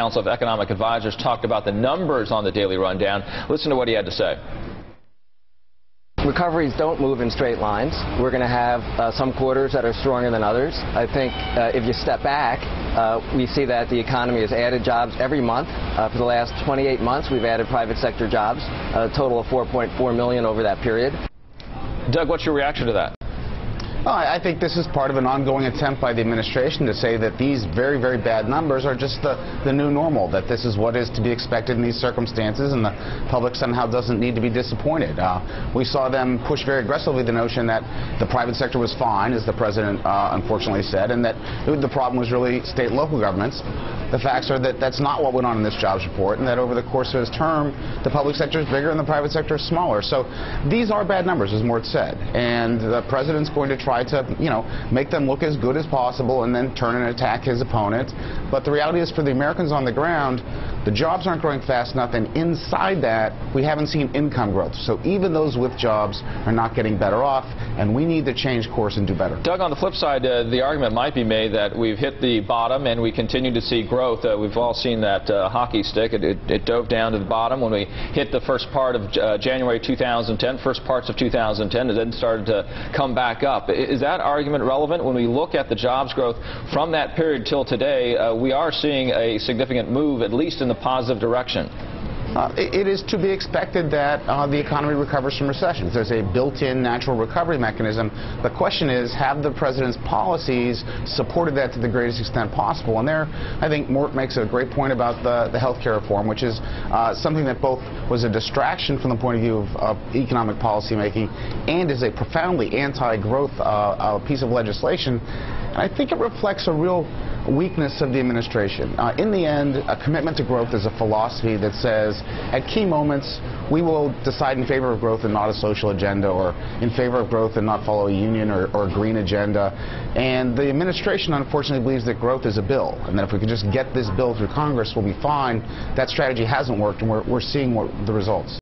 Council of Economic Advisors talked about the numbers on the daily rundown. Listen to what he had to say. Recoveries don't move in straight lines. We're going to have some quarters that are stronger than others. I think if you step back, we see that the economy has added jobs every month. For the last 28 months, we've added private sector jobs, a total of 4.4 million over that period. Doug, what's your reaction to that? Well, I think this is part of an ongoing attempt by the administration to say that these very, very bad numbers are just the new normal, that this is what is to be expected in these circumstances, and the public somehow doesn't need to be disappointed. We saw them push very aggressively the notion that the private sector was fine, as the president unfortunately said, and that the problem was really state and local governments. The facts are that that's not what went on in this jobs report, and that over the course of his term, the public sector is bigger and the private sector is smaller. So these are bad numbers, as Mort said, and the president's going to try to, make them look as good as possible and then turn and attack his opponent. But the reality is, for the Americans on the ground, the jobs aren't growing fast enough, and inside that, we haven't seen income growth. So even those with jobs are not getting better off, and we need to change course and do better. Doug, on the flip side, the argument might be made that we've hit the bottom and we continue to see growth. We've all seen that hockey stick. It dove down to the bottom when we hit the first part of January 2010, first parts of 2010, and then started to come back up. Is that argument relevant? When we look at the jobs growth from that period till today, we are seeing a significant move, at least in the positive direction. It is to be expected that the economy recovers from recessions. There's a built-in natural recovery mechanism. The question is, have the president's policies supported that to the greatest extent possible? And there, I think Mort makes a great point about the health care reform, which is something that both was a distraction from the point of view of economic policymaking and is a profoundly anti-growth piece of legislation. And I think it reflects a real weakness of the administration. In the end, a commitment to growth is a philosophy that says at key moments we will decide in favor of growth and not a social agenda, or in favor of growth and not follow a union or a green agenda. And the administration unfortunately believes that growth is a bill, and that if we can just get this bill through Congress, we'll be fine. That strategy hasn't worked, and we're seeing the results.